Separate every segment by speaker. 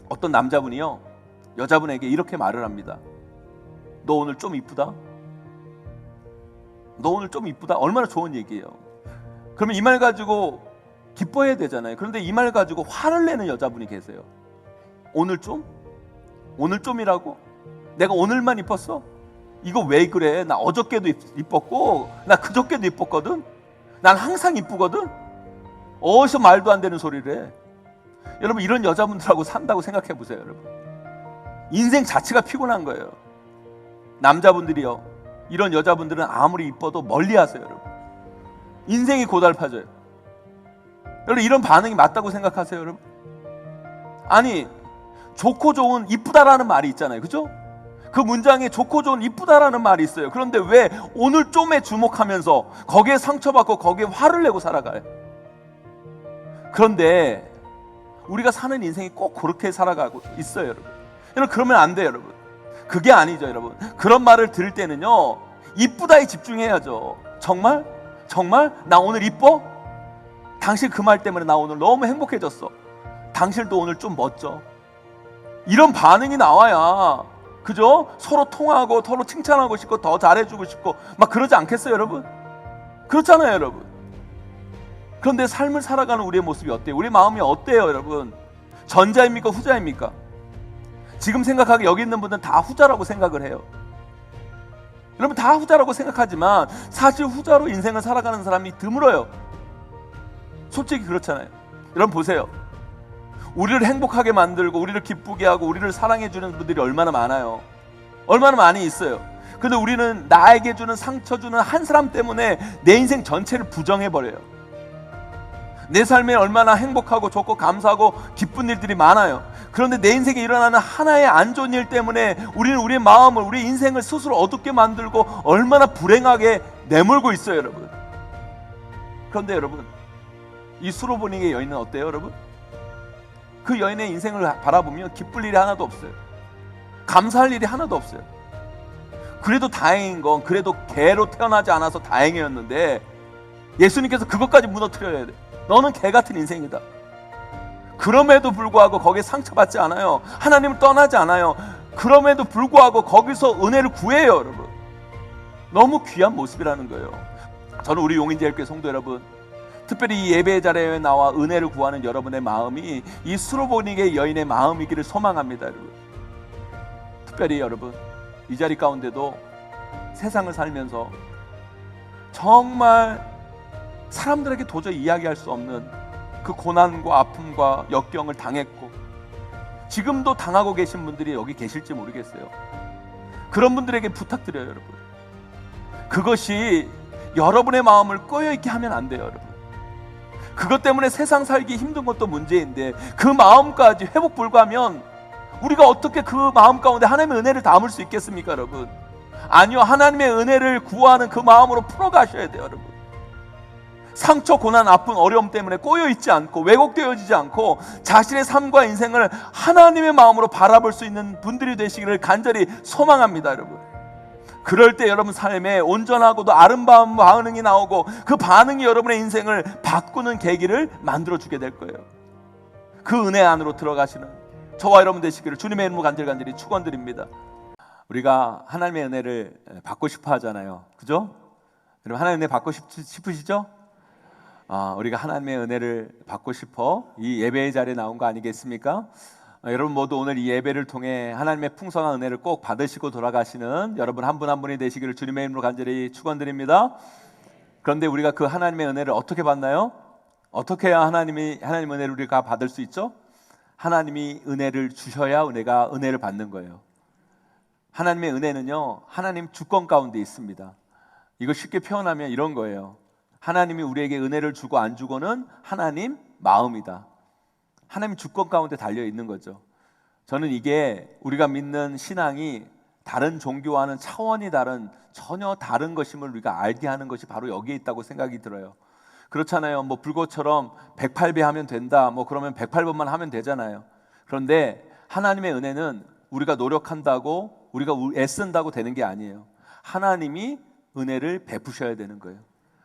Speaker 1: 어떤 남자분이요, 여자분에게 이렇게 말을 합니다. 너 오늘 좀 이쁘다? 너 오늘 좀 이쁘다? 얼마나 좋은 얘기예요. 그러면 이 말 가지고 기뻐해야 되잖아요. 그런데 이 말 가지고 화를 내는 여자분이 계세요. 오늘 좀? 오늘 좀이라고? 내가 오늘만 이뻤어? 이거 왜 그래? 나 어저께도 이뻤고 나 그저께도 이뻤거든? 난 항상 이쁘거든? 어디서 말도 안 되는 소리를 해. 여러분, 이런 여자분들하고 산다고 생각해 보세요. 여러분, 인생 자체가 피곤한 거예요. 남자분들이요, 이런 여자분들은 아무리 이뻐도 멀리 하세요. 여러분, 인생이 고달파져요. 여러분, 이런 반응이 맞다고 생각하세요? 여러분, 아니, 좋고 좋은 이쁘다라는 말이 있잖아요. 그죠? 그 문장에 좋고 좋은 이쁘다라는 말이 있어요. 그런데 왜 오늘 좀에 주목하면서 거기에 상처받고 거기에 화를 내고 살아가요? 그런데 우리가 사는 인생이 꼭 그렇게 살아가고 있어요. 여러분, 여러분, 그러면 안 돼요. 여러분, 그게 아니죠. 여러분, 그런 말을 들을 때는요, 이쁘다에 집중해야죠. 정말? 정말? 나 오늘 이뻐? 당신 그 말 때문에 나 오늘 너무 행복해졌어. 당신도 오늘 좀 멋져. 이런 반응이 나와야, 그죠? 서로 통하고 서로 칭찬하고 싶고 더 잘해주고 싶고 막 그러지 않겠어요? 여러분, 그렇잖아요. 여러분, 그런데 삶을 살아가는 우리의 모습이 어때요? 우리 마음이 어때요? 여러분, 전자입니까? 후자입니까? 지금 생각하기 여기 있는 분들은 다 후자라고 생각을 해요. 여러분, 다 후자라고 생각하지만 사실 후자로 인생을 살아가는 사람이 드물어요. 솔직히 그렇잖아요. 여러분 보세요. 우리를 행복하게 만들고 우리를 기쁘게 하고 우리를 사랑해 주는 분들이 얼마나 많아요. 얼마나 많이 있어요. 근데 우리는 나에게 주는 상처 주는 한 사람 때문에 내 인생 전체를 부정해 버려요. 내 삶에 얼마나 행복하고 좋고 감사하고 기쁜 일들이 많아요. 그런데 내 인생에 일어나는 하나의 안 좋은 일 때문에 우리는 우리의 마음을, 우리 인생을 스스로 어둡게 만들고 얼마나 불행하게 내몰고 있어요. 여러분, 그런데 여러분, 이 수로보닉의 여인은 어때요? 여러분, 그 여인의 인생을 바라보면 기쁠 일이 하나도 없어요. 감사할 일이 하나도 없어요. 그래도 다행인 건, 그래도 개로 태어나지 않아서 다행이었는데 예수님께서 그것까지 무너뜨려야 돼. 너는 개 같은 인생이다. 그럼에도 불구하고 거기에 상처받지 않아요. 하나님을 떠나지 않아요. 그럼에도 불구하고 거기서 은혜를 구해요. 여러분, 너무 귀한 모습이라는 거예요. 저는 우리 용인제일교회 성도 여러분, 특별히 이 예배의 자리에 나와 은혜를 구하는 여러분의 마음이 이 수로보닉의 여인의 마음이기를 소망합니다. 여러분, 특별히 여러분, 이 자리 가운데도 세상을 살면서 정말 사람들에게 도저히 이야기할 수 없는 그 고난과 아픔과 역경을 당했고 지금도 당하고 계신 분들이 여기 계실지 모르겠어요. 그런 분들에게 부탁드려요. 여러분, 그것이 여러분의 마음을 꺼여있게 하면 안 돼요. 여러분, 그것 때문에 세상 살기 힘든 것도 문제인데 그 마음까지 회복 불가하면 우리가 어떻게 그 마음 가운데 하나님의 은혜를 담을 수 있겠습니까? 여러분, 아니요, 하나님의 은혜를 구하는 그 마음으로 풀어가셔야 돼요. 여러분, 상처, 고난, 아픔, 어려움 때문에 꼬여있지 않고 왜곡되어지지 않고 자신의 삶과 인생을 하나님의 마음으로 바라볼 수 있는 분들이 되시기를 간절히 소망합니다. 여러분, 그럴 때 여러분 삶에 온전하고도 아름다운 반응이 나오고 그 반응이 여러분의 인생을 바꾸는 계기를 만들어주게 될 거예요. 그 은혜 안으로 들어가시는 저와 여러분 되시기를 주님의 이름으로 간절히 축원드립니다. 우리가 하나님의 은혜를 받고 싶어 하잖아요. 그죠? 여러분, 하나님의 은혜 받고 싶으시죠? 우리가 하나님의 은혜를 받고 싶어 이 예배의 자리에 나온 거 아니겠습니까? 여러분 모두 오늘 이 예배를 통해 하나님의 풍성한 은혜를 꼭 받으시고 돌아가시는 여러분 한 분 한 분이 되시기를 주님의 이름으로 간절히 축원드립니다. 그런데 우리가 그 하나님의 은혜를 어떻게 받나요? 어떻게 해야 하나님의 은혜를 우리가 받을 수 있죠? 하나님이 은혜를 주셔야 우리가 은혜를 받는 거예요. 하나님의 은혜는요, 하나님 주권 가운데 있습니다. 이거 쉽게 표현하면 이런 거예요. 하나님이 우리에게 은혜를 주고 안 주고는 하나님 마음이다. 하나님 주권 가운데 달려 있는 거죠. 저는 이게 우리가 믿는 신앙이 다른 종교와는 차원이 다른, 전혀 다른 것임을 우리가 알게 하는 것이 바로 여기에 있다고 생각이 들어요. 그렇잖아요. 뭐 불꽃처럼 108배 하면 된다, 뭐 그러면 108번만 하면 되잖아요. 그런데 하나님의 은혜는 우리가 노력한다고, 우리가 애쓴다고 되는 게 아니에요. 하나님이 은혜를 베푸셔야 되는 거예요.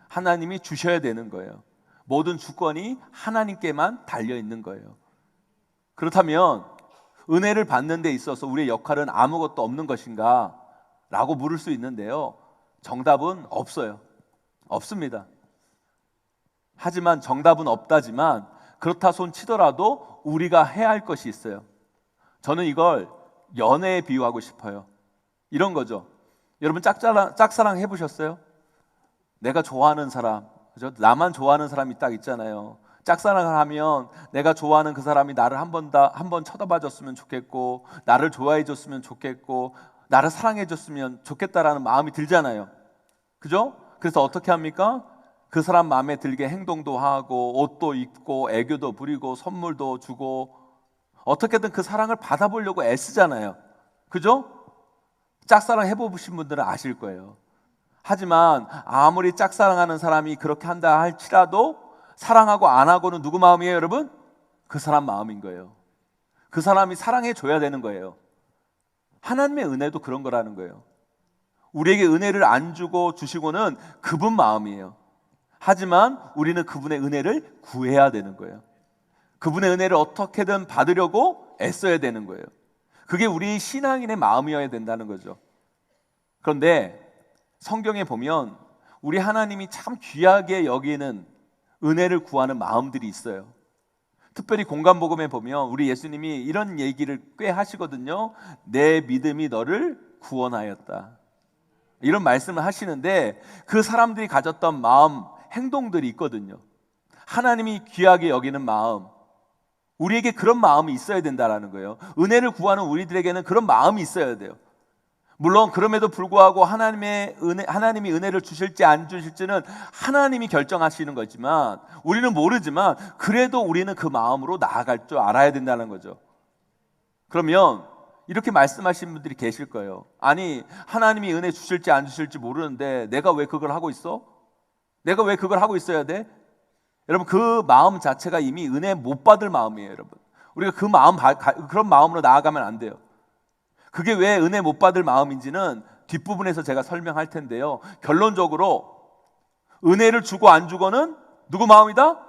Speaker 1: 하나님이 주셔야 되는 거예요. 모든 주권이 하나님께만 달려 있는 거예요. 그렇다면 은혜를 받는 데 있어서 우리의 역할은 아무것도 없는 것인가? 라고 물을 수 있는데요, 정답은 없어요. 없습니다. 하지만 정답은 없다지만 그렇다 손 치더라도 우리가 해야 할 것이 있어요. 저는 이걸 연애에 비유하고 싶어요. 이런 거죠. 여러분 짝사랑 해보셨어요? 내가 좋아하는 사람, 그죠? 나만 좋아하는 사람이 딱 있잖아요. 짝사랑을 하면 내가 좋아하는 그 사람이 나를 한 번 쳐다봐 줬으면 좋겠고, 나를 좋아해 줬으면 좋겠고, 나를 사랑해 줬으면 좋겠다라는 마음이 들잖아요. 그죠? 그래서 어떻게 합니까? 그 사람 마음에 들게 행동도 하고, 옷도 입고, 애교도 부리고, 선물도 주고, 어떻게든 그 사랑을 받아보려고 애쓰잖아요. 그죠? 짝사랑 해보신 분들은 아실 거예요. 하지만 아무리 짝사랑하는 사람이 그렇게 한다 할지라도 사랑하고 안 하고는 누구 마음이에요, 여러분? 그 사람 마음인 거예요. 그 사람이 사랑해 줘야 되는 거예요. 하나님의 은혜도 그런 거라는 거예요. 우리에게 은혜를 안 주고 주시고는 그분 마음이에요. 하지만 우리는 그분의 은혜를 구해야 되는 거예요. 그분의 은혜를 어떻게든 받으려고 애써야 되는 거예요. 그게 우리 신앙인의 마음이어야 된다는 거죠. 그런데 성경에 보면 우리 하나님이 참 귀하게 여기는 은혜를 구하는 마음들이 있어요. 특별히 공간복음에 보면 우리 예수님이 이런 얘기를 꽤 하시거든요. 내 믿음이 너를 구원하였다. 이런 말씀을 하시는데 그 사람들이 가졌던 마음, 행동들이 있거든요. 하나님이 귀하게 여기는 마음, 우리에게 그런 마음이 있어야 된다는 거예요. 은혜를 구하는 우리들에게는 그런 마음이 있어야 돼요. 물론 그럼에도 불구하고 하나님이 은혜를 주실지 안 주실지는 하나님이 결정하시는 거지만 우리는 모르지만 그래도 우리는 그 마음으로 나아갈 줄 알아야 된다는 거죠. 그러면 이렇게 말씀하시는 분들이 계실 거예요. 아니, 하나님이 은혜 주실지 안 주실지 모르는데 내가 왜 그걸 하고 있어? 내가 왜 그걸 하고 있어야 돼? 여러분, 그 마음 자체가 이미 은혜 못 받을 마음이에요. 여러분, 우리가 그런 마음으로 나아가면 안 돼요. 그게 왜 은혜 못 받을 마음인지는 뒷부분에서 제가 설명할 텐데요, 결론적으로 은혜를 주고 안 주고는 누구 마음이다?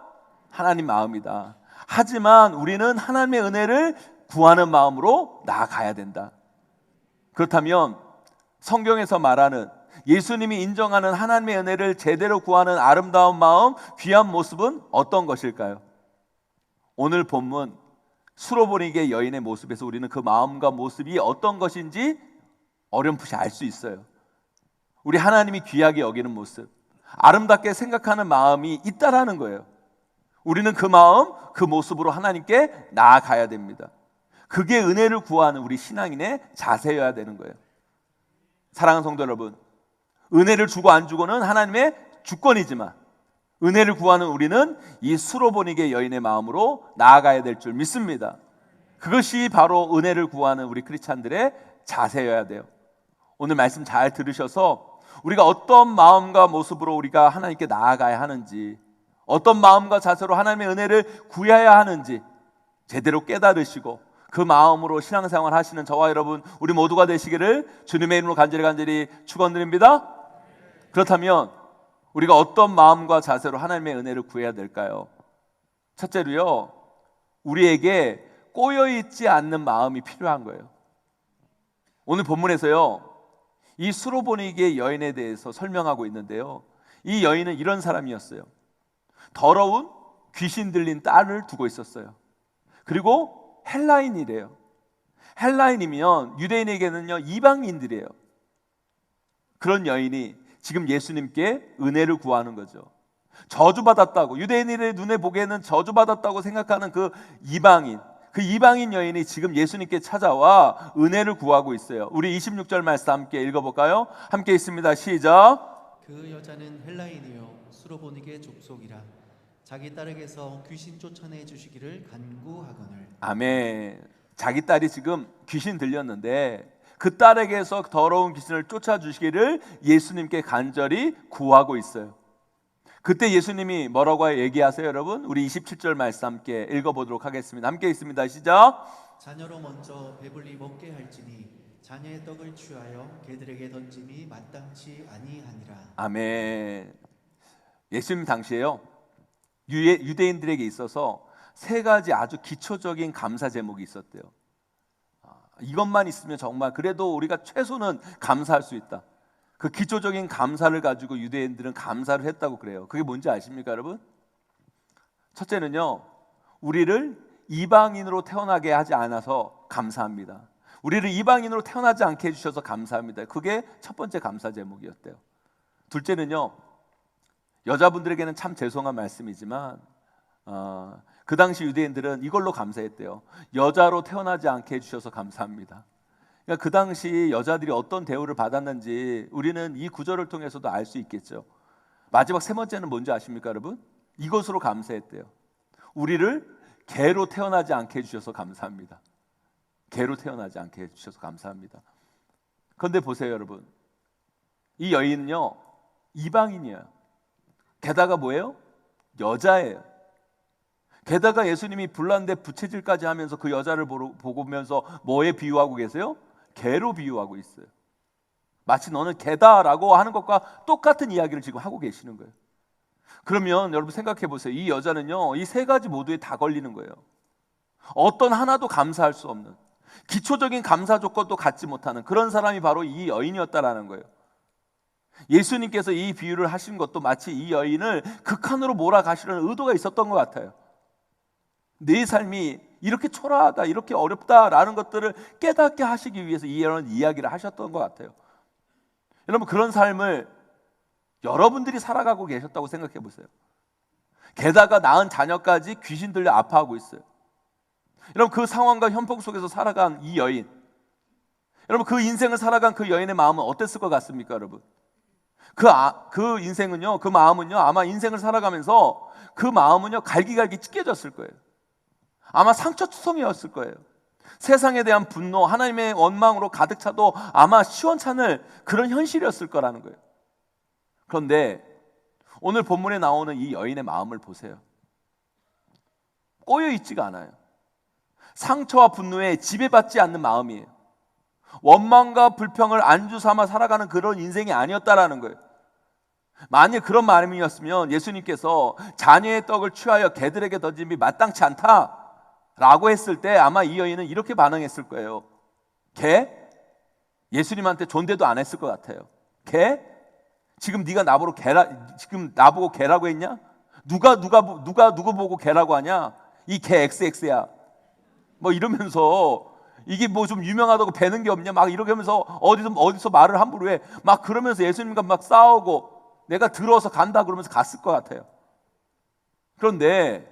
Speaker 1: 하나님 마음이다. 하지만 우리는 하나님의 은혜를 구하는 마음으로 나아가야 된다. 그렇다면 성경에서 말하는 예수님이 인정하는 하나님의 은혜를 제대로 구하는 아름다운 마음, 귀한 모습은 어떤 것일까요? 오늘 본문 수로보니게 여인의 모습에서 우리는 그 마음과 모습이 어떤 것인지 어렴풋이 알 수 있어요. 우리 하나님이 귀하게 여기는 모습, 아름답게 생각하는 마음이 있다라는 거예요. 우리는 그 마음, 그 모습으로 하나님께 나아가야 됩니다. 그게 은혜를 구하는 우리 신앙인의 자세여야 되는 거예요. 사랑하는 성도 여러분, 은혜를 주고 안 주고는 하나님의 주권이지만 은혜를 구하는 우리는 이 수로보니게 여인의 마음으로 나아가야 될 줄 믿습니다. 그것이 바로 은혜를 구하는 우리 크리스찬들의 자세여야 돼요. 오늘 말씀 잘 들으셔서 우리가 어떤 마음과 모습으로 우리가 하나님께 나아가야 하는지, 어떤 마음과 자세로 하나님의 은혜를 구해야 하는지 제대로 깨달으시고 그 마음으로 신앙생활 하시는 저와 여러분, 우리 모두가 되시기를 주님의 이름으로 간절히 축원드립니다. 그렇다면 우리가 어떤 마음과 자세로 하나님의 은혜를 구해야 될까요? 첫째로요, 우리에게 꼬여있지 않는 마음이 필요한 거예요. 오늘 본문에서요, 이 수로보니게 여인에 대해서 설명하고 있는데요, 이 여인은 이런 사람이었어요. 더러운 귀신 들린 딸을 두고 있었어요. 그리고 헬라인이래요. 헬라인이면 유대인에게는요 이방인들이에요. 그런 여인이 지금 예수님께 은혜를 구하는 거죠. 저주받았다고, 유대인의 눈에 보기에는 저주받았다고 생각하는 그 이방인 여인이 지금 예수님께 찾아와 은혜를 구하고 있어요. 우리 26절 말씀 함께 읽어볼까요? 함께 있습니다. 시작.
Speaker 2: 그 여자는 헬라인이요 수로보니게 족속이라 자기 딸에게서 귀신 쫓아내 주시기를 간구하거늘.
Speaker 1: 아멘. 자기 딸이 지금 귀신 들렸는데 그 딸에게서 더러운 귀신을 쫓아주시기를 예수님께 간절히 구하고 있어요. 그때 예수님이 뭐라고 얘기하세요, 여러분? 우리 27절 말씀 함께 읽어보도록 하겠습니다. 함께 있습니다. 시작.
Speaker 2: 자녀로 먼저 배불리 먹게 할지니 자녀의 떡을 취하여 개들에게 던짐이 마땅치 아니하니라.
Speaker 1: 아멘. 예수님 당시에요, 유대인들에게 있어서 세 가지 아주 기초적인 감사 제목이 있었대요. 이것만 있으면 정말 그래도 우리가 최소는 감사할 수 있다. 그 기초적인 감사를 가지고 유대인들은 감사를 했다고 그래요. 그게 뭔지 아십니까, 여러분? 첫째는요, 우리를 이방인으로 태어나게 하지 않아서 감사합니다. 우리를 이방인으로 태어나지 않게 해주셔서 감사합니다. 그게 첫 번째 감사 제목이었대요. 둘째는요, 여자분들에게는 참 죄송한 말씀이지만 그 당시 유대인들은 이걸로 감사했대요. 여자로 태어나지 않게 해주셔서 감사합니다. 그러니까 그 당시 여자들이 어떤 대우를 받았는지 우리는 이 구절을 통해서도 알 수 있겠죠. 마지막 세 번째는 뭔지 아십니까, 여러분? 이것으로 감사했대요. 우리를 개로 태어나지 않게 해주셔서 감사합니다. 개로 태어나지 않게 해주셔서 감사합니다. 그런데 보세요, 여러분. 이 여인은요, 이방인이에요. 게다가 뭐예요? 여자예요. 게다가 예수님이 불난데 부채질까지 하면서 그 여자를 보면서 뭐에 비유하고 계세요? 개로 비유하고 있어요. 마치 너는 개다라고 하는 것과 똑같은 이야기를 지금 하고 계시는 거예요. 그러면 여러분 생각해 보세요. 이 여자는요, 이 세 가지 모두에 다 걸리는 거예요. 어떤 하나도 감사할 수 없는, 기초적인 감사 조건도 갖지 못하는 그런 사람이 바로 이 여인이었다라는 거예요. 예수님께서 이 비유를 하신 것도 마치 이 여인을 극한으로 몰아가시려는 의도가 있었던 것 같아요. 내 삶이 이렇게 초라하다, 이렇게 어렵다라는 것들을 깨닫게 하시기 위해서 이런 이야기를 하셨던 것 같아요. 여러분, 그런 삶을 여러분들이 살아가고 계셨다고 생각해 보세요. 게다가 낳은 자녀까지 귀신 들려 아파하고 있어요. 여러분, 그 상황과 현폭 속에서 살아간 이 여인, 여러분 그 인생을 살아간 그 여인의 마음은 어땠을 것 같습니까, 여러분? 그 인생은요, 그 마음은요, 아마 인생을 살아가면서 그 마음은요, 갈기갈기 찢겨졌을 거예요. 아마 상처투성이었을 거예요. 세상에 대한 분노, 하나님의 원망으로 가득 차도 아마 시원찮을 그런 현실이었을 거라는 거예요. 그런데 오늘 본문에 나오는 이 여인의 마음을 보세요. 꼬여있지가 않아요. 상처와 분노에 지배받지 않는 마음이에요. 원망과 불평을 안주 삼아 살아가는 그런 인생이 아니었다라는 거예요. 만일 그런 마음이었으면 예수님께서 자녀의 떡을 취하여 개들에게 던짐이 마땅치 않다 라고 했을 때 아마 이 여인은 이렇게 반응했을 거예요. 개? 예수님한테 존대도 안 했을 것 같아요. 개? 지금 네가 지금 나보고 개라고 했냐? 누구 보고 개라고 하냐? 이 개 XX야. 뭐 이러면서 이게 뭐 좀 유명하다고 배는 게 없냐? 막 이렇게 하면서 어디서 말을 함부로 해. 막 그러면서 예수님과 막 싸우고 내가 들어서 간다 그러면서 갔을 것 같아요. 그런데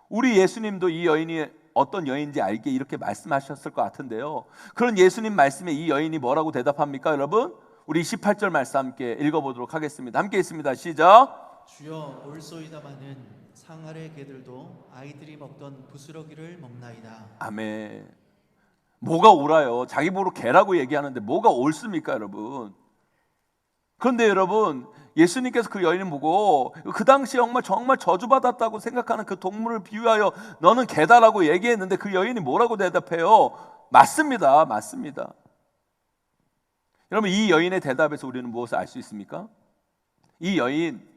Speaker 1: 우리 예수님도 이 여인이 어떤 여인인지 알게 이렇게 말씀하셨을 것 같은데요. 그런 예수님 말씀에 이 여인이 뭐라고 대답합니까, 여러분? 우리 18절 말씀 함께 읽어보도록 하겠습니다. 함께 있습니다. 시작.
Speaker 2: 주여, 올소이다마는 상 아래 개들도 아이들이 먹던 부스러기를 먹나이다.
Speaker 1: 아멘. 뭐가 옳아요? 자기 보고 개라고 얘기하는데 뭐가 옳습니까, 여러분? 그런데 여러분, 예수님께서 그 여인을 보고 그 당시에 정말 저주받았다고 생각하는 그 동물을 비유하여 너는 개다라고 얘기했는데 그 여인이 뭐라고 대답해요? 맞습니다. 맞습니다. 여러분, 이 여인의 대답에서 우리는 무엇을 알 수 있습니까? 이 여인,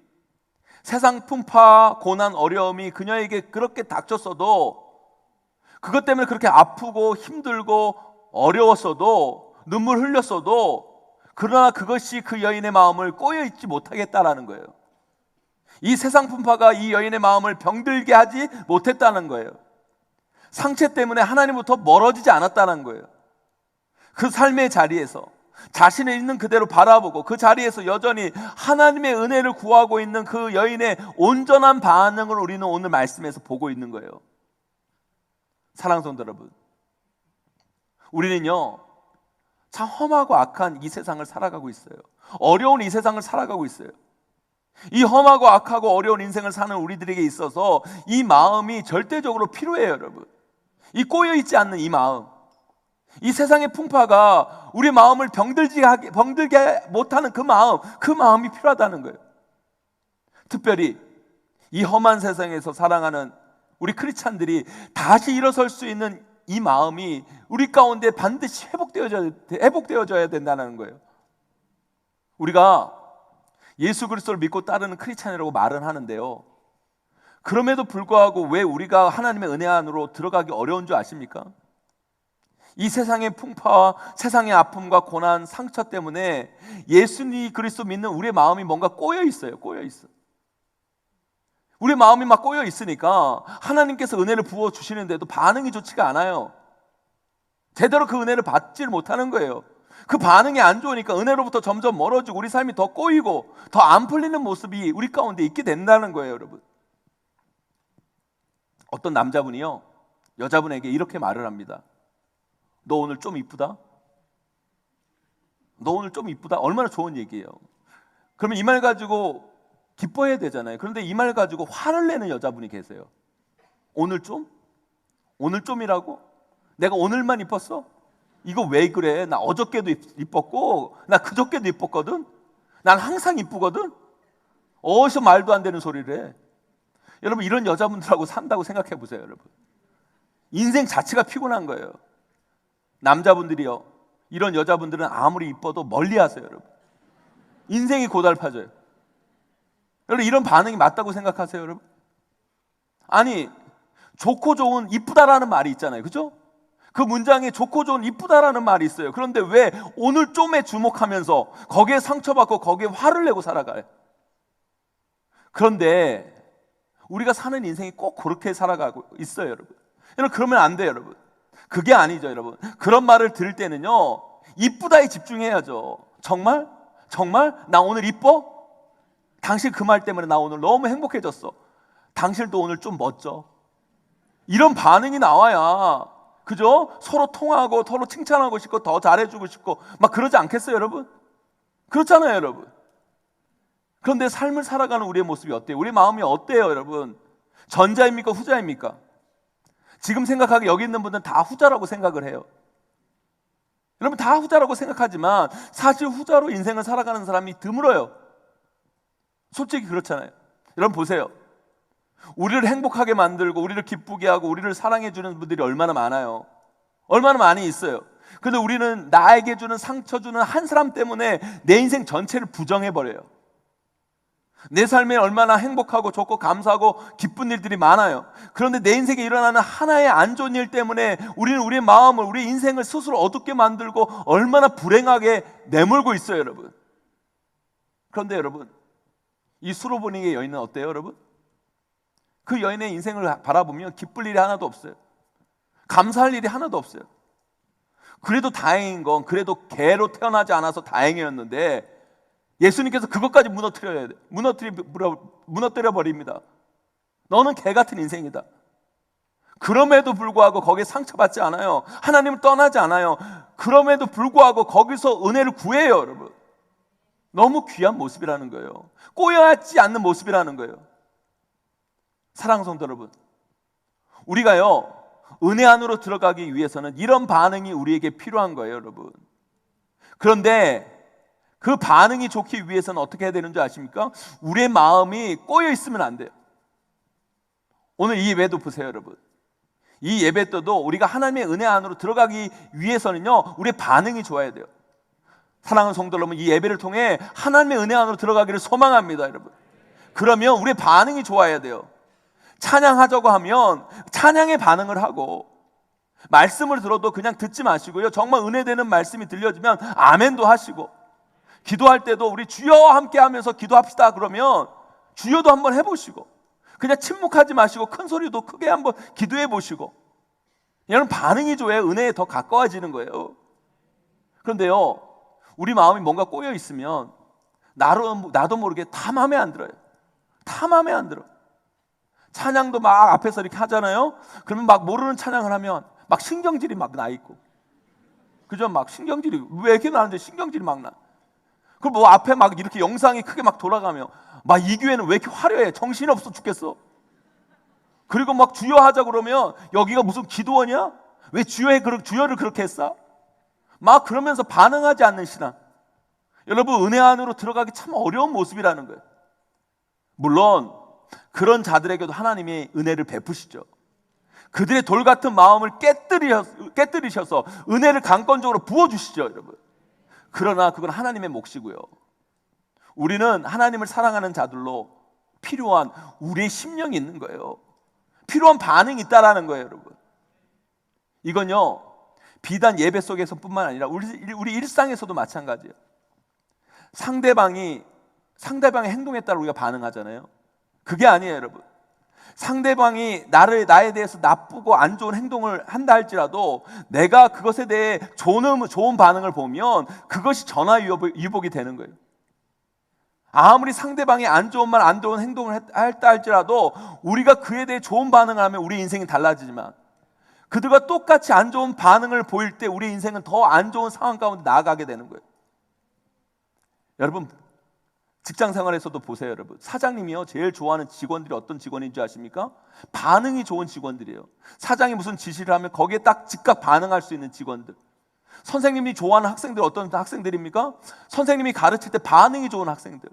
Speaker 1: 세상 풍파, 고난, 어려움이 그녀에게 그렇게 닥쳤어도, 그것 때문에 그렇게 아프고 힘들고 어려웠어도, 눈물 흘렸어도, 그러나 그것이 그 여인의 마음을 꼬여있지 못하겠다라는 거예요. 이 세상 풍파가 이 여인의 마음을 병들게 하지 못했다는 거예요. 상처 때문에 하나님부터 멀어지지 않았다는 거예요. 그 삶의 자리에서 자신을 있는 그대로 바라보고 그 자리에서 여전히 하나님의 은혜를 구하고 있는 그 여인의 온전한 반응을 우리는 오늘 말씀에서 보고 있는 거예요. 사랑하는 성도 여러분, 우리는요 참 험하고 악한 이 세상을 살아가고 있어요. 어려운 이 세상을 살아가고 있어요. 이 험하고 악하고 어려운 인생을 사는 우리들에게 있어서 이 마음이 절대적으로 필요해요, 여러분. 이 꼬여있지 않는 이 마음, 이 세상의 풍파가 우리 마음을 병들게 못하는 그 마음이 필요하다는 거예요. 특별히 이 험한 세상에서 살아가는 우리 크리스찬들이 다시 일어설 수 있는 이 마음이 우리 가운데 반드시 회복되어져야 된다는 거예요. 우리가 예수 그리스도를 믿고 따르는 크리스찬이라고 말은 하는데요, 그럼에도 불구하고 왜 우리가 하나님의 은혜 안으로 들어가기 어려운 줄 아십니까? 이 세상의 풍파와 세상의 아픔과 고난, 상처 때문에 예수님 그리스도 믿는 우리의 마음이 뭔가 꼬여 있어요. 꼬여 있어. 우리 마음이 막 꼬여 있으니까 하나님께서 은혜를 부어 주시는데도 반응이 좋지가 않아요. 제대로 그 은혜를 받지를 못하는 거예요. 그 반응이 안 좋으니까 은혜로부터 점점 멀어지고 우리 삶이 더 꼬이고 더 안 풀리는 모습이 우리 가운데 있게 된다는 거예요, 여러분. 어떤 남자분이요, 여자분에게 이렇게 말을 합니다. 너 오늘 좀 이쁘다? 너 오늘 좀 이쁘다? 얼마나 좋은 얘기예요. 그러면 이 말 가지고 기뻐해야 되잖아요. 그런데 이 말 가지고 화를 내는 여자분이 계세요. 오늘 좀? 오늘 좀이라고? 내가 오늘만 이뻤어? 이거 왜 그래? 나 어저께도 이뻤고 나 그저께도 이뻤거든? 난 항상 이쁘거든? 어디서 말도 안 되는 소리를 해. 여러분, 이런 여자분들하고 산다고 생각해 보세요. 여러분, 인생 자체가 피곤한 거예요. 남자분들이요, 이런 여자분들은 아무리 이뻐도 멀리하세요. 여러분, 인생이 고달파져요. 여러분, 이런 반응이 맞다고 생각하세요? 여러분, 아니, 좋고 좋은 이쁘다라는 말이 있잖아요. 그죠? 그 문장에 좋고 좋은 이쁘다라는 말이 있어요. 그런데 왜 오늘 좀에 주목하면서 거기에 상처받고 거기에 화를 내고 살아가요? 그런데 우리가 사는 인생이 꼭 그렇게 살아가고 있어요, 여러분. 여러분, 그러면 안 돼요, 여러분. 그게 아니죠, 여러분. 그런 말을 들을 때는요, 이쁘다에 집중해야죠. 정말? 정말? 나 오늘 이뻐? 당신 그 말 때문에 나 오늘 너무 행복해졌어. 당신도 오늘 좀 멋져. 이런 반응이 나와야, 그죠? 서로 통하고 서로 칭찬하고 싶고 더 잘해주고 싶고 막 그러지 않겠어요, 여러분? 그렇잖아요, 여러분. 그런데 삶을 살아가는 우리의 모습이 어때요? 우리 마음이 어때요, 여러분? 전자입니까, 후자입니까? 지금 생각하기 여기 있는 분들은 다 후자라고 생각을 해요. 여러분, 다 후자라고 생각하지만 사실 후자로 인생을 살아가는 사람이 드물어요. 솔직히 그렇잖아요. 여러분 보세요. 우리를 행복하게 만들고 우리를 기쁘게 하고 우리를 사랑해 주는 분들이 얼마나 많아요. 얼마나 많이 있어요. 근데 우리는 나에게 주는 상처 주는 한 사람 때문에 내 인생 전체를 부정해 버려요. 내 삶에 얼마나 행복하고 좋고 감사하고 기쁜 일들이 많아요. 그런데 내 인생에 일어나는 하나의 안 좋은 일 때문에 우리는 우리의 마음을, 우리 인생을 스스로 어둡게 만들고 얼마나 불행하게 내몰고 있어요, 여러분. 그런데 여러분, 이 수로보니게 여인은 어때요, 여러분? 그 여인의 인생을 바라보면 기쁠 일이 하나도 없어요. 감사할 일이 하나도 없어요. 그래도 다행인 건, 그래도 개로 태어나지 않아서 다행이었는데 예수님께서 그것까지 무너뜨려 버립니다. 너는 개 같은 인생이다. 그럼에도 불구하고 거기에 상처받지 않아요. 하나님을 떠나지 않아요. 그럼에도 불구하고 거기서 은혜를 구해요, 여러분. 너무 귀한 모습이라는 거예요. 꼬여있지 않는 모습이라는 거예요. 사랑하는 성도 여러분, 우리가요, 은혜 안으로 들어가기 위해서는 이런 반응이 우리에게 필요한 거예요, 여러분. 그런데 그 반응이 좋기 위해서는 어떻게 해야 되는 줄 아십니까? 우리의 마음이 꼬여 있으면 안 돼요. 오늘 이 예배도 보세요, 여러분. 이 예배 때도 우리가 하나님의 은혜 안으로 들어가기 위해서는요, 우리의 반응이 좋아야 돼요. 사랑하는 성도 여러분, 이 예배를 통해 하나님의 은혜 안으로 들어가기를 소망합니다, 여러분. 그러면 우리의 반응이 좋아야 돼요. 찬양하자고 하면 찬양의 반응을 하고, 말씀을 들어도 그냥 듣지 마시고요, 정말 은혜되는 말씀이 들려지면 아멘도 하시고, 기도할 때도 우리 주여 함께 하면서 기도합시다 그러면 주여도 한번 해보시고, 그냥 침묵하지 마시고 큰 소리도 크게 한번 기도해 보시고, 이런 반응이 줘야 은혜에 더 가까워지는 거예요. 그런데요, 우리 마음이 뭔가 꼬여 있으면 나도 모르게 다 마음에 안 들어요. 다 마음에 안 들어. 찬양도 막 앞에서 이렇게 하잖아요. 그러면 막 모르는 찬양을 하면 막 신경질이 막 나 있고, 그죠? 막 신경질이 왜 이렇게 나는데 신경질이 막 나. 그럼 뭐 앞에 막 이렇게 영상이 크게 막 돌아가며 막 이 교회는 왜 이렇게 화려해? 정신이 없어 죽겠어. 그리고 막 주여 하자 그러면 여기가 무슨 기도원이야? 왜 주여를 그렇게 했어? 막 그러면서 반응하지 않는 신앙. 여러분, 은혜 안으로 들어가기 참 어려운 모습이라는 거예요. 물론 그런 자들에게도 하나님이 은혜를 베푸시죠. 그들의 돌 같은 마음을 깨뜨리셔서 은혜를 강권적으로 부어주시죠, 여러분. 그러나 그건 하나님의 몫이고요. 우리는 하나님을 사랑하는 자들로 필요한 우리의 심령이 있는 거예요. 필요한 반응이 있다라는 거예요, 여러분. 이건요, 비단 예배 속에서뿐만 아니라 우리 일상에서도 마찬가지예요. 상대방의 행동에 따라 우리가 반응하잖아요. 그게 아니에요, 여러분. 상대방이 나에 대해서 나쁘고 안 좋은 행동을 한다 할지라도 내가 그것에 대해 좋은 반응을 보면 그것이 전화위복이 되는 거예요. 아무리 상대방이 안 좋은 말, 안 좋은 행동을 했다 할지라도 우리가 그에 대해 좋은 반응을 하면 우리 인생이 달라지지만 그들과 똑같이 안 좋은 반응을 보일 때 우리 인생은 더 안 좋은 상황 가운데 나아가게 되는 거예요. 여러분, 직장 생활에서도 보세요. 여러분, 사장님이요 제일 좋아하는 직원들이 어떤 직원인지 아십니까? 반응이 좋은 직원들이에요. 사장이 무슨 지시를 하면 거기에 딱 즉각 반응할 수 있는 직원들. 선생님이 좋아하는 학생들 어떤 학생들입니까? 선생님이 가르칠 때 반응이 좋은 학생들.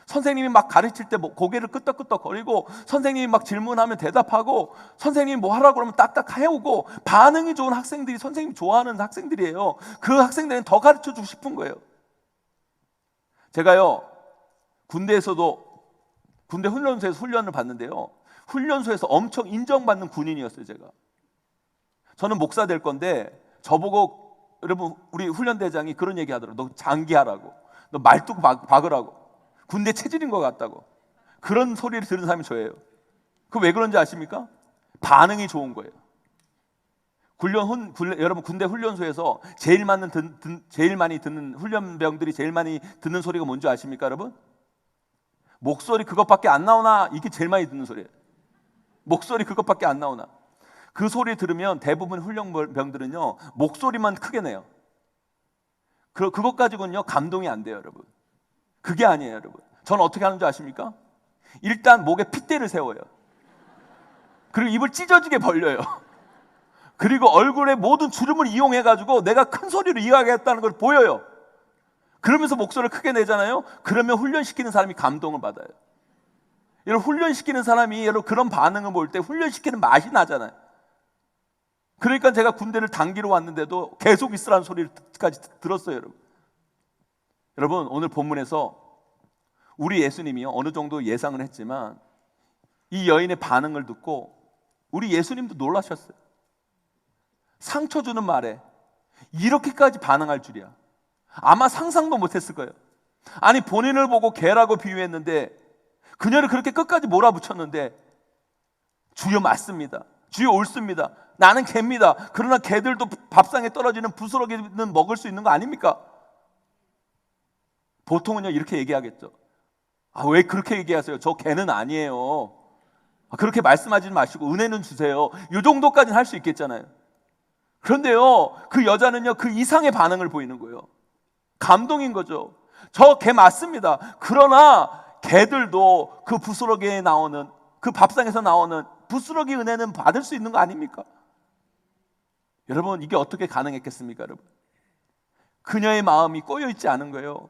Speaker 1: 선생님이 막 가르칠 때 고개를 끄덕끄덕 거리고 선생님이 막 질문하면 대답하고 선생님이 뭐 하라고 그러면 딱딱 해오고 반응이 좋은 학생들이 선생님이 좋아하는 학생들이에요. 그 학생들은 더 가르쳐주고 싶은 거예요. 제가요 군대 훈련소에서 훈련을 받는데요, 훈련소에서 엄청 인정받는 군인이었어요. 저는 목사 될 건데 저보고 여러분 우리 훈련대장이 그런 얘기 하더라고요. 너 장기하라고, 너 말뚝 박으라고, 군대 체질인 것 같다고. 그런 소리를 들은 사람이 저예요. 그 왜 그런지 아십니까? 반응이 좋은 거예요. 여러분 군대 훈련소에서 제일 많이 듣는 훈련병들이 제일 많이 듣는 소리가 뭔지 아십니까, 여러분? 목소리 그것밖에 안 나오나, 이게 제일 많이 듣는 소리예요. 목소리 그것밖에 안 나오나. 그 소리 들으면 대부분 훈련병들은요 목소리만 크게 내요. 그것 가지고는요 감동이 안 돼요, 여러분. 그게 아니에요, 여러분. 저는 어떻게 하는 줄 아십니까? 일단 목에 핏대를 세워요. 그리고 입을 찢어지게 벌려요. 그리고 얼굴에 모든 주름을 이용해가지고 내가 큰 소리로 이야기했다는 걸 보여요. 그러면서 목소리를 크게 내잖아요. 그러면 훈련시키는 사람이 감동을 받아요. 여러분, 훈련시키는 사람이 여러분 그런 반응을 볼 때 훈련시키는 맛이 나잖아요. 그러니까 제가 군대를 단기로 왔는데도 계속 있으라는 소리까지 들었어요, 여러분. 여러분, 오늘 본문에서 우리 예수님이요 어느 정도 예상을 했지만 이 여인의 반응을 듣고 우리 예수님도 놀라셨어요. 상처 주는 말에 이렇게까지 반응할 줄이야. 아마 상상도 못했을 거예요. 아니, 본인을 보고 개라고 비유했는데 그녀를 그렇게 끝까지 몰아붙였는데 주여 맞습니다, 주여 옳습니다, 나는 개입니다. 그러나 개들도 밥상에 떨어지는 부스러기는 먹을 수 있는 거 아닙니까? 보통은요 이렇게 얘기하겠죠. 왜 그렇게 얘기하세요? 저 개는 아니에요. 그렇게 말씀하지 마시고 은혜는 주세요. 이 정도까지는 할 수 있겠잖아요. 그런데요 그 여자는요 그 이상의 반응을 보이는 거예요. 감동인 거죠. 저 개 맞습니다. 그러나 개들도 그 부스러기에 나오는, 그 밥상에서 나오는 부스러기 은혜는 받을 수 있는 거 아닙니까? 여러분, 이게 어떻게 가능했겠습니까, 여러분? 그녀의 마음이 꼬여있지 않은 거예요.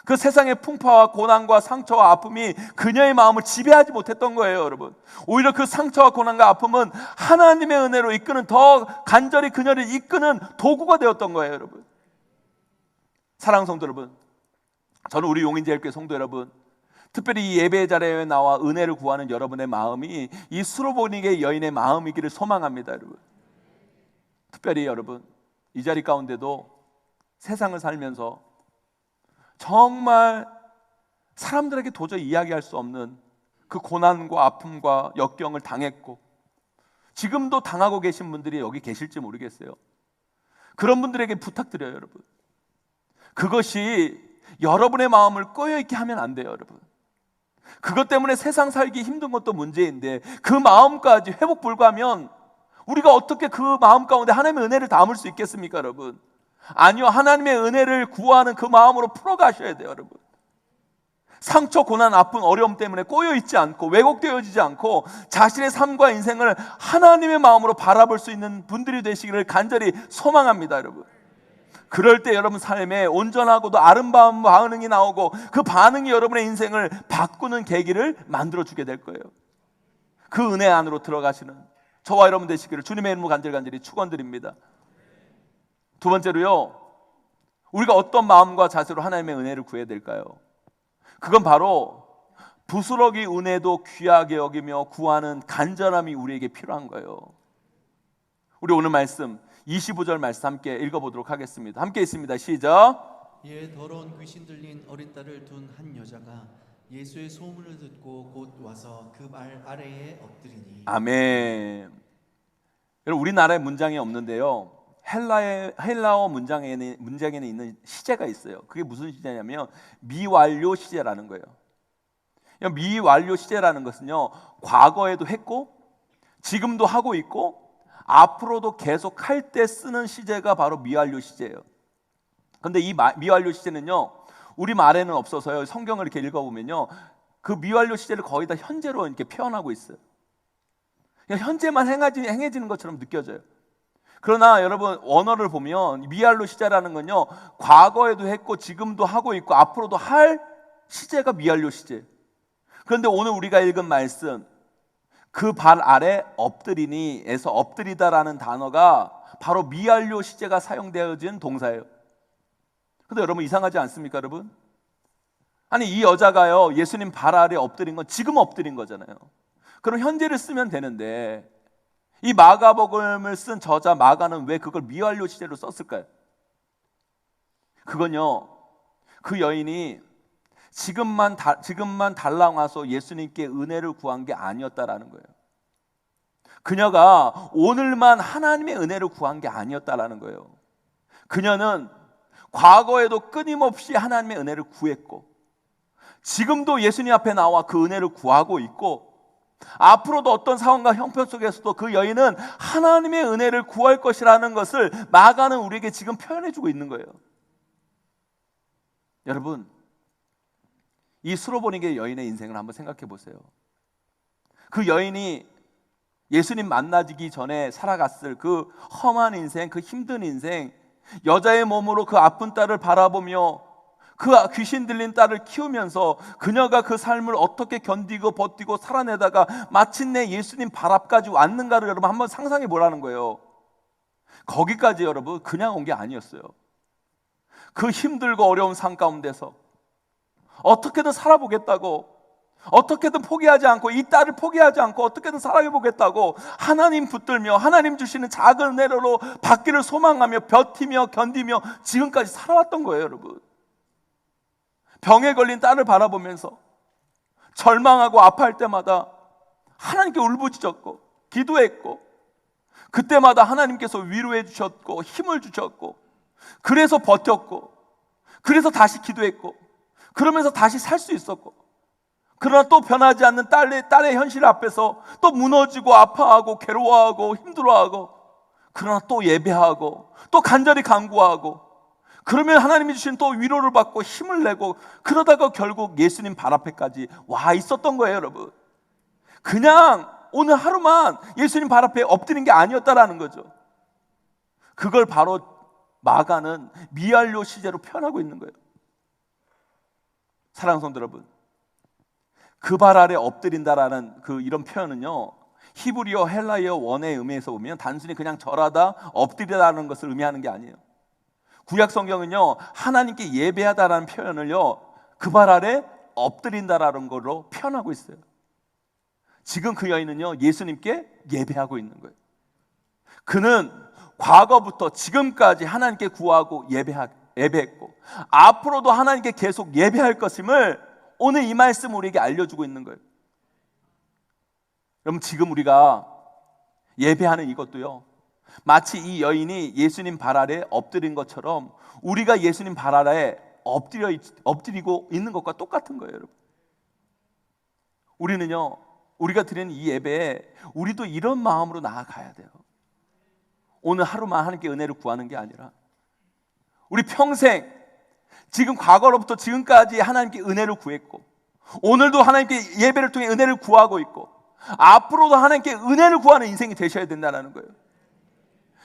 Speaker 1: 그 세상의 풍파와 고난과 상처와 아픔이 그녀의 마음을 지배하지 못했던 거예요, 여러분. 오히려 그 상처와 고난과 아픔은 하나님의 은혜로 이끄는, 더 간절히 그녀를 이끄는 도구가 되었던 거예요, 여러분. 사랑하는 성도 여러분, 저는 우리 용인제일교회 성도 여러분, 특별히 이 예배 자리에 나와 은혜를 구하는 여러분의 마음이 이 수로보니게 여인의 마음이기를 소망합니다, 여러분. 특별히 여러분, 이 자리 가운데도 세상을 살면서 정말 사람들에게 도저히 이야기할 수 없는 그 고난과 아픔과 역경을 당했고 지금도 당하고 계신 분들이 여기 계실지 모르겠어요. 그런 분들에게 부탁드려요, 여러분. 그것이 여러분의 마음을 꼬여있게 하면 안 돼요, 여러분. 그것 때문에 세상 살기 힘든 것도 문제인데 그 마음까지 회복 불가하면 우리가 어떻게 그 마음 가운데 하나님의 은혜를 담을 수 있겠습니까, 여러분? 아니요, 하나님의 은혜를 구하는 그 마음으로 풀어가셔야 돼요, 여러분. 상처, 고난, 아픔, 어려움 때문에 꼬여있지 않고 왜곡되어지지 않고 자신의 삶과 인생을 하나님의 마음으로 바라볼 수 있는 분들이 되시기를 간절히 소망합니다, 여러분. 그럴 때 여러분 삶에 온전하고도 아름다운 반응이 나오고 그 반응이 여러분의 인생을 바꾸는 계기를 만들어주게 될 거예요. 그 은혜 안으로 들어가시는 저와 여러분 되시기를 주님의 이름으로 간절히 축원드립니다. 두 번째로요, 우리가 어떤 마음과 자세로 하나님의 은혜를 구해야 될까요? 그건 바로 부스러기 은혜도 귀하게 여기며 구하는 간절함이 우리에게 필요한 거예요. 우리 오늘 말씀 25절 말씀 함께 읽어보도록 하겠습니다. 함께 있습니다. 시작.
Speaker 2: 이에 더러운 귀신 들린 어린 딸을 둔 한 여자가 예수의 소문을 듣고 곧 와서 그 발 아래에 엎드리니.
Speaker 1: 아멘. 여러분, 우리나라에 문장이 없는데요, 헬라어 문장에는 있는 시제가 있어요. 그게 무슨 시제냐면 미완료 시제라는 거예요. 미완료 시제라는 것은요, 과거에도 했고 지금도 하고 있고 앞으로도 계속 할 때 쓰는 시제가 바로 미완료 시제예요. 근데 이 미완료 시제는요, 우리 말에는 없어서요, 성경을 이렇게 읽어보면요, 그 미완료 시제를 거의 다 현재로 이렇게 표현하고 있어요. 그냥 현재만 행해지는 것처럼 느껴져요. 그러나 여러분, 원어를 보면 미완료 시제라는 건요, 과거에도 했고 지금도 하고 있고 앞으로도 할 시제가 미완료 시제예요. 그런데 오늘 우리가 읽은 말씀, 그 발 아래 엎드리니에서 엎드리다라는 단어가 바로 미완료 시제가 사용되어진 동사예요. 근데 여러분, 이상하지 않습니까, 여러분? 아니, 이 여자가요, 예수님 발 아래 엎드린 건 지금 엎드린 거잖아요. 그럼 현재를 쓰면 되는데 이 마가복음을 쓴 저자 마가는 왜 그걸 미완료 시제로 썼을까요? 그건요, 그 여인이 지금만 달랑 와서 예수님께 은혜를 구한 게 아니었다라는 거예요. 그녀가 오늘만 하나님의 은혜를 구한 게 아니었다라는 거예요. 그녀는 과거에도 끊임없이 하나님의 은혜를 구했고 지금도 예수님 앞에 나와 그 은혜를 구하고 있고 앞으로도 어떤 상황과 형편 속에서도 그 여인은 하나님의 은혜를 구할 것이라는 것을 마가는 우리에게 지금 표현해 주고 있는 거예요. 여러분, 이 수로보니게 여인의 인생을 한번 생각해 보세요. 그 여인이 예수님 만나기 전에 살아갔을 그 험한 인생, 그 힘든 인생, 여자의 몸으로 그 아픈 딸을 바라보며 그 귀신 들린 딸을 키우면서 그녀가 그 삶을 어떻게 견디고 버티고 살아내다가 마침내 예수님 발 앞까지 왔는가를 여러분 한번 상상해 보라는 거예요. 거기까지 여러분 그냥 온 게 아니었어요. 그 힘들고 어려운 삶 가운데서 어떻게든 살아보겠다고, 어떻게든 포기하지 않고, 이 딸을 포기하지 않고 어떻게든 살아보겠다고 하나님 붙들며 하나님 주시는 작은 은혜로 받기를 소망하며 버티며 견디며 지금까지 살아왔던 거예요. 여러분, 병에 걸린 딸을 바라보면서 절망하고 아파할 때마다 하나님께 울부짖었고 기도했고, 그때마다 하나님께서 위로해 주셨고 힘을 주셨고, 그래서 버텼고, 그래서 다시 기도했고, 그러면서 다시 살 수 있었고, 그러나 또 변하지 않는 딸의 현실 앞에서 또 무너지고 아파하고 괴로워하고 힘들어하고, 그러나 또 예배하고 또 간절히 간구하고, 그러면 하나님이 주신 또 위로를 받고 힘을 내고, 그러다가 결국 예수님 발 앞에까지 와 있었던 거예요. 여러분, 그냥 오늘 하루만 예수님 발 앞에 엎드린 게 아니었다라는 거죠. 그걸 바로 마가는 미완료 시제로 표현하고 있는 거예요. 사랑하는 성도 여러분, 그 발 아래 엎드린다라는 이런 표현은요, 히브리어 헬라어 원의 의미에서 보면 단순히 그냥 절하다, 엎드리다라는 것을 의미하는 게 아니에요. 구약 성경은요, 하나님께 예배하다라는 표현을요, 그 발 아래 엎드린다라는 걸로 표현하고 있어요. 지금 그 여인은요, 예수님께 예배하고 있는 거예요. 그는 과거부터 지금까지 하나님께 구하고 예배했고 앞으로도 하나님께 계속 예배할 것임을 오늘 이 말씀 우리에게 알려주고 있는 거예요. 여러분, 지금 우리가 예배하는 이것도요, 마치 이 여인이 예수님 발 아래 엎드린 것처럼 우리가 예수님 발 아래 엎드리고 있는 것과 똑같은 거예요. 여러분, 우리는요, 우리가 드리는 이 예배에 우리도 이런 마음으로 나아가야 돼요. 오늘 하루만 하나님께 은혜를 구하는 게 아니라 우리 평생, 지금 과거로부터 지금까지 하나님께 은혜를 구했고, 오늘도 하나님께 예배를 통해 은혜를 구하고 있고, 앞으로도 하나님께 은혜를 구하는 인생이 되셔야 된다는 거예요.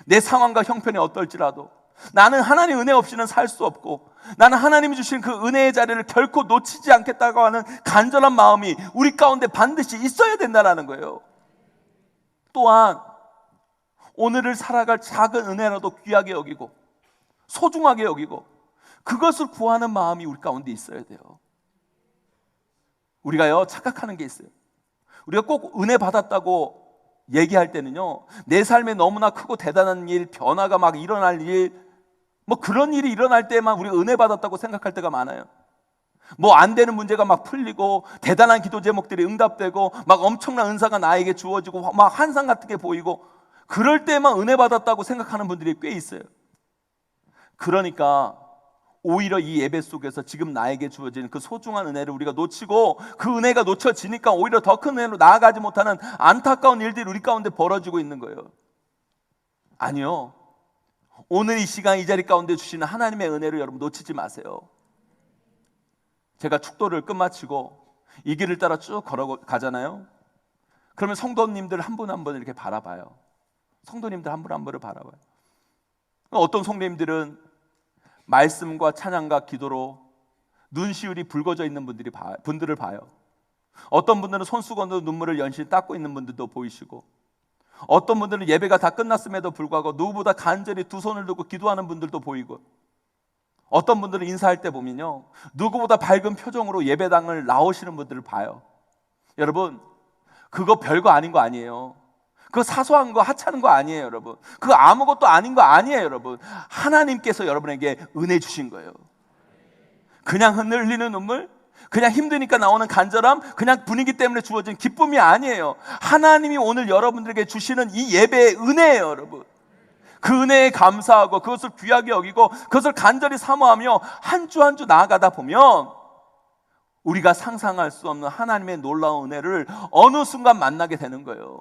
Speaker 1: 내 상황과 형편이 어떨지라도 나는 하나님 은혜 없이는 살 수 없고, 나는 하나님이 주신 그 은혜의 자리를 결코 놓치지 않겠다고 하는 간절한 마음이 우리 가운데 반드시 있어야 된다는 거예요. 또한 오늘을 살아갈 작은 은혜라도 귀하게 여기고 소중하게 여기고 그것을 구하는 마음이 우리 가운데 있어야 돼요. 우리가요, 착각하는 게 있어요. 우리가 꼭 은혜 받았다고 얘기할 때는요, 내 삶에 너무나 크고 대단한 일, 변화가 막 일어날 일, 뭐 그런 일이 일어날 때만 우리가 은혜 받았다고 생각할 때가 많아요. 뭐 안 되는 문제가 막 풀리고 대단한 기도 제목들이 응답되고 막 엄청난 은사가 나에게 주어지고 막 환상 같은 게 보이고 그럴 때만 은혜 받았다고 생각하는 분들이 꽤 있어요. 그러니까 오히려 이 예배 속에서 지금 나에게 주어진 그 소중한 은혜를 우리가 놓치고 그 은혜가 놓쳐지니까 오히려 더 큰 은혜로 나아가지 못하는 안타까운 일들이 우리 가운데 벌어지고 있는 거예요. 아니요, 오늘 이 시간 이 자리 가운데 주시는 하나님의 은혜를 여러분 놓치지 마세요. 제가 축도를 끝마치고 이 길을 따라 쭉 걸어가잖아요. 그러면 성도님들 한 분 한 분 이렇게 바라봐요. 성도님들 한 분 한 분을 바라봐요. 어떤 성도님들은 말씀과 찬양과 기도로 눈시울이 붉어져 있는 분들을 봐요. 어떤 분들은 손수건으로 눈물을 연신 닦고 있는 분들도 보이시고, 어떤 분들은 예배가 다 끝났음에도 불구하고 누구보다 간절히 두 손을 들고 기도하는 분들도 보이고, 어떤 분들은 인사할 때 보면요, 누구보다 밝은 표정으로 예배당을 나오시는 분들을 봐요. 여러분, 그거 별거 아닌 거 아니에요. 그거 사소한 거 하찮은 거 아니에요, 여러분. 그거 아무것도 아닌 거 아니에요, 여러분. 하나님께서 여러분에게 은혜 주신 거예요. 그냥 흘리는 눈물, 그냥 힘드니까 나오는 간절함, 그냥 분위기 때문에 주어진 기쁨이 아니에요. 하나님이 오늘 여러분들에게 주시는 이 예배의 은혜예요, 여러분. 그 은혜에 감사하고 그것을 귀하게 여기고 그것을 간절히 사모하며 한 주 한 주 나아가다 보면 우리가 상상할 수 없는 하나님의 놀라운 은혜를 어느 순간 만나게 되는 거예요.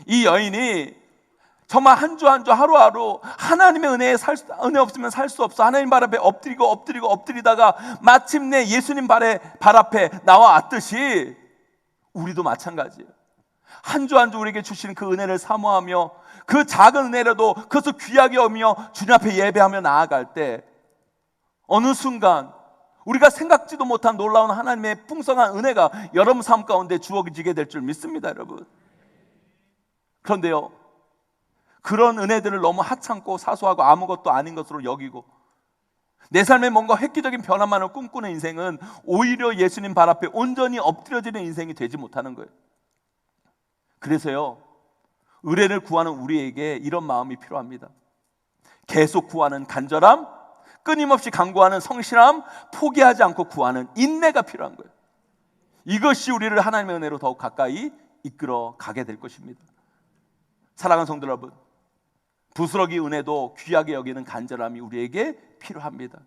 Speaker 1: 이 여인이 정말 한 주 한 주 하루하루 하나님의 은혜 없으면 살 수 없어. 하나님 발 앞에 엎드리다가 마침내 예수님 발 앞에 나와왔듯이 우리도 마찬가지예요. 한 주 한 주 우리에게 주시는 그 은혜를 사모하며 그 작은 은혜라도 그것을 귀하게 여기며 주님 앞에 예배하며 나아갈 때 어느 순간 우리가 생각지도 못한 놀라운 하나님의 풍성한 은혜가 여러분 삶 가운데 주어지게 될 줄 믿습니다, 여러분. 그런데요, 그런 은혜들을 너무 하찮고 사소하고 아무것도 아닌 것으로 여기고 내 삶에 뭔가 획기적인 변화만을 꿈꾸는 인생은 오히려 예수님 발 앞에 온전히 엎드려지는 인생이 되지 못하는 거예요. 그래서요, 은혜를 구하는 우리에게 이런 마음이 필요합니다. 계속 구하는 간절함, 끊임없이 간구하는 성실함, 포기하지 않고 구하는 인내가 필요한 거예요. 이것이 우리를 하나님의 은혜로 더욱 가까이 이끌어 가게 될 것입니다. 사랑하는 성도 여러분, 부스러기 은혜도 귀하게 여기는 간절함이 우리에게 필요합니다.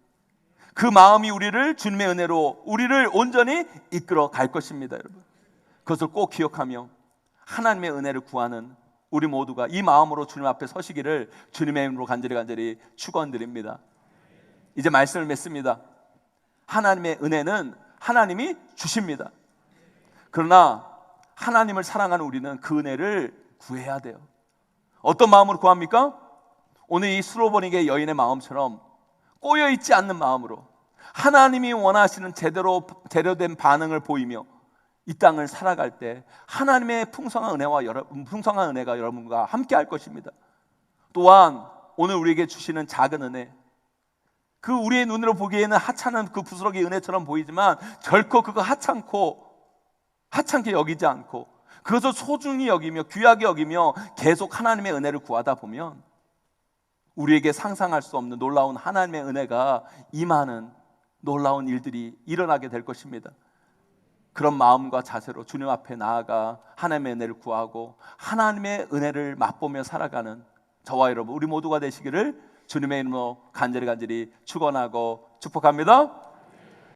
Speaker 1: 그 마음이 우리를 주님의 은혜로 우리를 온전히 이끌어 갈 것입니다, 여러분. 그것을 꼭 기억하며 하나님의 은혜를 구하는 우리 모두가 이 마음으로 주님 앞에 서시기를 주님의 이름으로 간절히 축원드립니다. 이제 말씀을 맺습니다. 하나님의 은혜는 하나님이 주십니다. 그러나 하나님을 사랑하는 우리는 그 은혜를 구해야 돼요. 어떤 마음으로 구합니까? 오늘 이 수로보니게 여인의 마음처럼 꼬여있지 않는 마음으로 하나님이 원하시는 제대로 된 반응을 보이며 이 땅을 살아갈 때 하나님의 풍성한 은혜가 여러분과 함께 할 것입니다. 또한 오늘 우리에게 주시는 작은 은혜, 그 우리의 눈으로 보기에는 하찮은 그 부스러기 은혜처럼 보이지만 결코 그거 하찮게 여기지 않고 그것을 소중히 여기며 귀하게 여기며 계속 하나님의 은혜를 구하다 보면 우리에게 상상할 수 없는 놀라운 하나님의 은혜가 임하는 놀라운 일들이 일어나게 될 것입니다. 그런 마음과 자세로 주님 앞에 나아가 하나님의 은혜를 구하고 하나님의 은혜를 맛보며 살아가는 저와 여러분 우리 모두가 되시기를 주님의 이름으로 간절히 축원하고 축복합니다.